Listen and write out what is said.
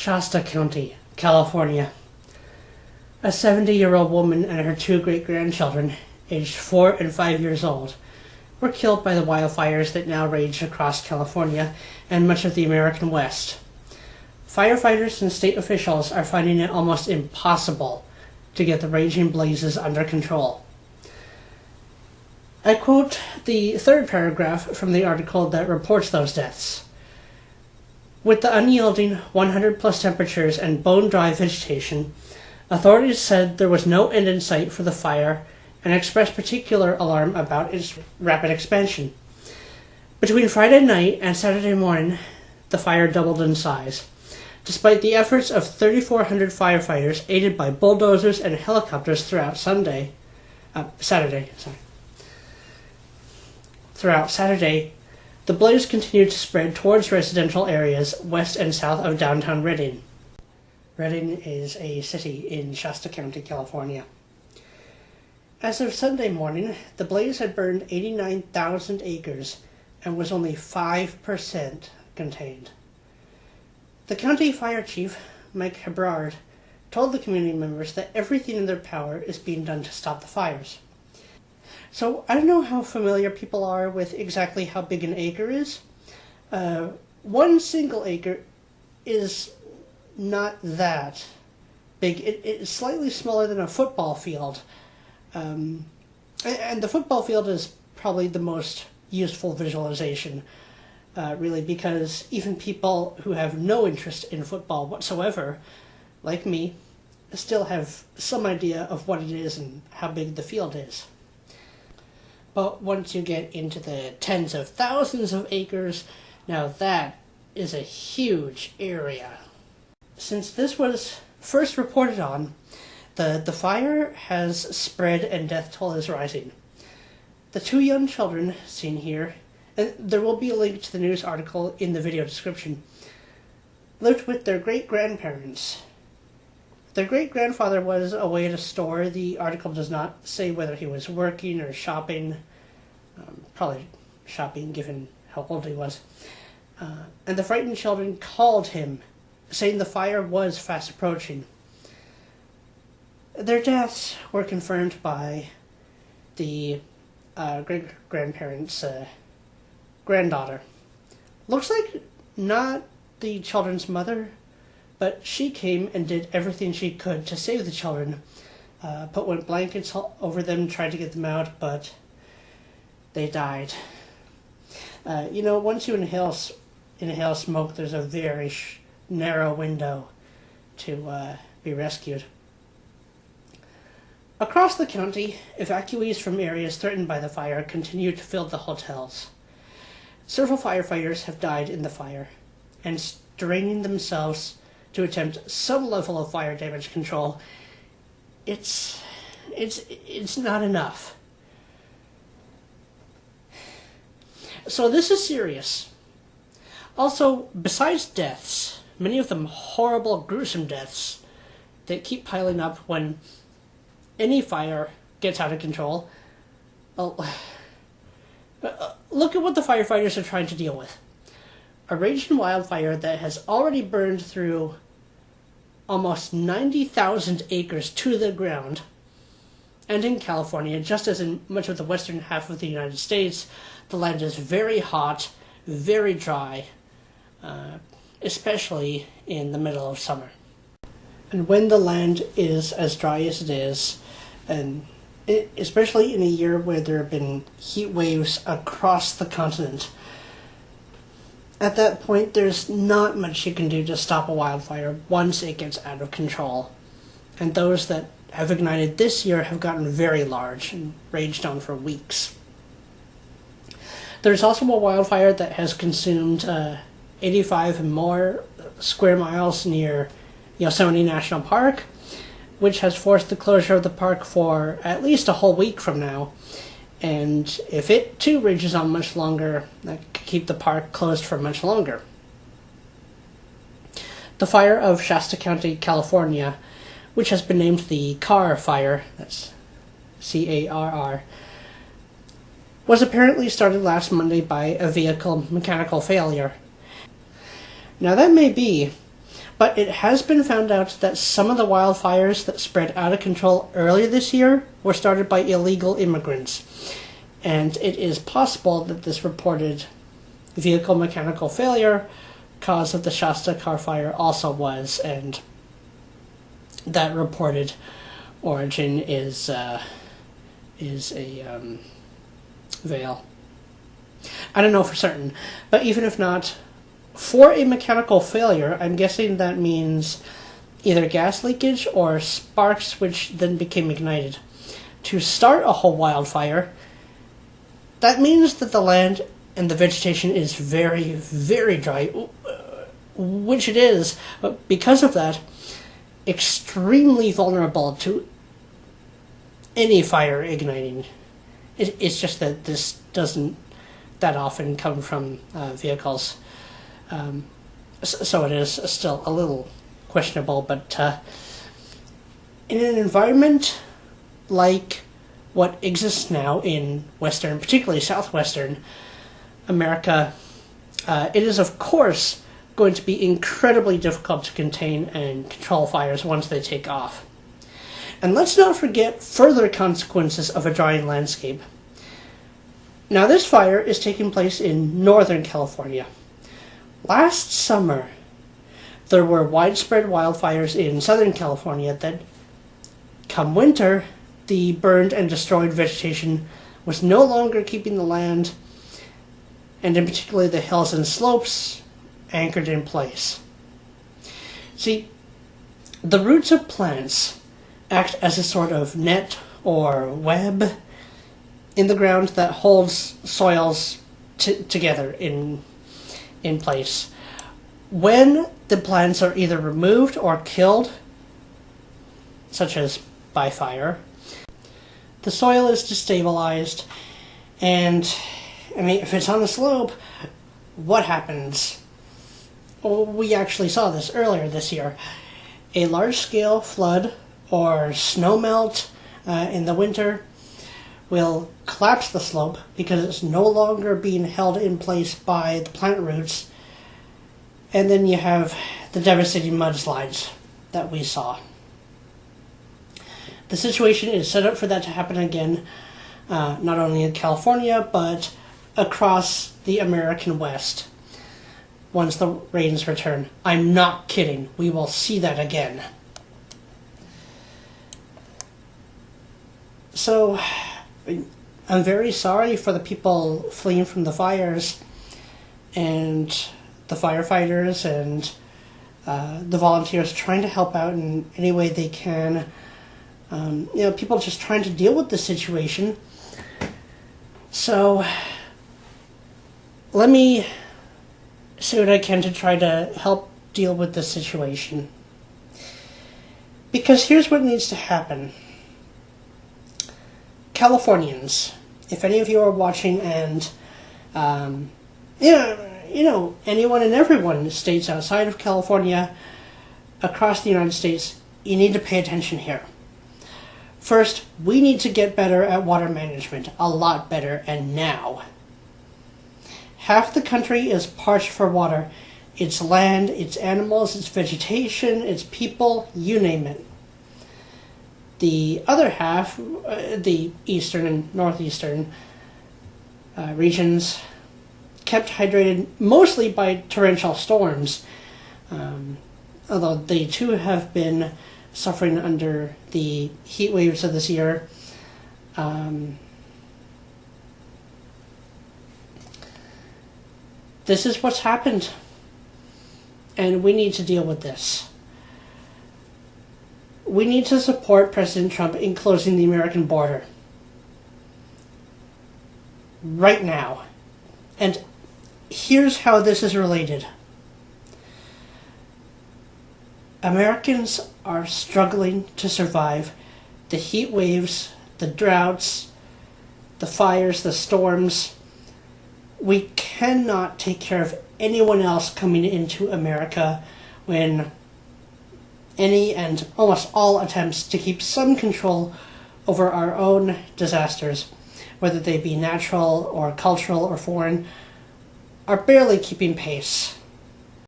Shasta County, California. A 70-year-old woman and her two great-grandchildren, aged 4 and 5 years old, were killed by the wildfires that now rage across California and much of the American West. Firefighters and state officials are finding it almost impossible to get the raging blazes under control. I quote the third paragraph from the article that reports those deaths. With the unyielding 100-plus temperatures and bone-dry vegetation, authorities said there was no end in sight for the fire and expressed particular alarm about its rapid expansion. Between Friday night and Saturday morning, the fire doubled in size. Despite the efforts of 3,400 firefighters aided by bulldozers and helicopters throughout Saturday, the blaze continued to spread towards residential areas west and south of downtown Redding. Redding is a city in Shasta County, California. As of Sunday morning, the blaze had burned 89,000 acres and was only 5% contained. The county fire chief, Mike Hebrard, told the community members that everything in their power is being done to stop the fires. So I don't know how familiar people are with exactly how big an acre is. One single acre is not that big. It's slightly smaller than a football field. And the football field is probably the most useful visualization, really, because even people who have no interest in football whatsoever, like me, still have some idea of what it is and how big the field is. But once you get into the tens of thousands of acres, now that is a huge area. Since this was first reported on, the fire has spread and death toll is rising. The two young children seen here, and there will be a link to the news article in the video description, lived with their great-grandparents. Their great-grandfather was away at a store. The article does not say whether he was working or shopping. Probably shopping, given how old he was. And the frightened children called him, saying the fire was fast approaching. Their deaths were confirmed by the great-grandparents' granddaughter. Looks like not the children's mother, but she came and did everything she could to save the children. Put wet blankets over them, tried to get them out, but they died. Once you inhale smoke, there's a very narrow window to be rescued. Across the county, evacuees from areas threatened by the fire continue to fill the hotels. Several firefighters have died in the fire, and straining themselves to attempt some level of fire damage control. It's not enough. So this is serious. Also, besides deaths, many of them horrible, gruesome deaths that keep piling up when any fire gets out of control. Look at what the firefighters are trying to deal with. A raging wildfire that has already burned through almost 90,000 acres to the ground. And in California, just as in much of the western half of the United States, the land is very hot, very dry, especially in the middle of summer. And when the land is as dry as it is, and especially in a year where there have been heat waves across the continent, at that point there's not much you can do to stop a wildfire once it gets out of control. And those that have ignited this year have gotten very large and raged on for weeks. There's also a wildfire that has consumed 85 and more square miles near Yosemite National Park, which has forced the closure of the park for at least a whole week from now. And if it too rages on much longer, that could keep the park closed for much longer. The fire of Shasta County, California, which has been named the Carr fire, that's C-A-R-R, was apparently started last Monday by a vehicle mechanical failure. Now that may be, But it has been found out that some of the wildfires that spread out of control earlier this year were started by illegal immigrants. And it is possible that this reported vehicle mechanical failure cause of the Shasta Carr fire also was, and that reported origin is a veil. I don't know for certain, but even if not, for a mechanical failure, I'm guessing that means either gas leakage or sparks which then became ignited. To start a whole wildfire, that means that the land and the vegetation is very, very dry, which it is, but because of that, extremely vulnerable to any fire igniting. It's just that this doesn't that often come from vehicles. So it is still a little questionable, but in an environment like what exists now in Western, particularly Southwestern America, it is of course going to be incredibly difficult to contain and control fires once they take off. And let's not forget further consequences of a drying landscape. Now, this fire is taking place in Northern California. Last summer, there were widespread wildfires in Southern California that, come winter, the burned and destroyed vegetation was no longer keeping the land, and in particular the hills and slopes, anchored in place. See, the roots of plants act as a sort of net or web in the ground that holds soils together in place. When the plants are either removed or killed, such as by fire, the soil is destabilized, and I mean, if it's on the slope, what happens? Well, we actually saw this earlier this year. A large-scale flood or snowmelt in the winter will collapse the slope because it's no longer being held in place by the plant roots, and then you have the devastating mudslides that we saw. The situation is set up for that to happen again, not only in California, but across the American West once the rains return. I'm not kidding. We will see that again. So, I'm very sorry for the people fleeing from the fires, and the firefighters and the volunteers trying to help out in any way they can. People just trying to deal with the situation. So, let me see what I can to try to help deal with this situation. Because here's what needs to happen. Californians, if any of you are watching, and anyone and everyone in states outside of California, across the United States, you need to pay attention here. First, we need to get better at water management, a lot better, and now. Half the country is parched for water. It's land, it's animals, it's vegetation, it's people, you name it. The other half, the eastern and northeastern regions, kept hydrated mostly by torrential storms, although they too have been suffering under the heat waves of this year. This is what's happened, and we need to deal with this. We need to support President Trump in closing the American border. Right now. And here's how this is related. Americans are struggling to survive the heat waves, the droughts, the fires, the storms. We cannot take care of anyone else coming into America when any and almost all attempts to keep some control over our own disasters, whether they be natural or cultural or foreign, are barely keeping pace.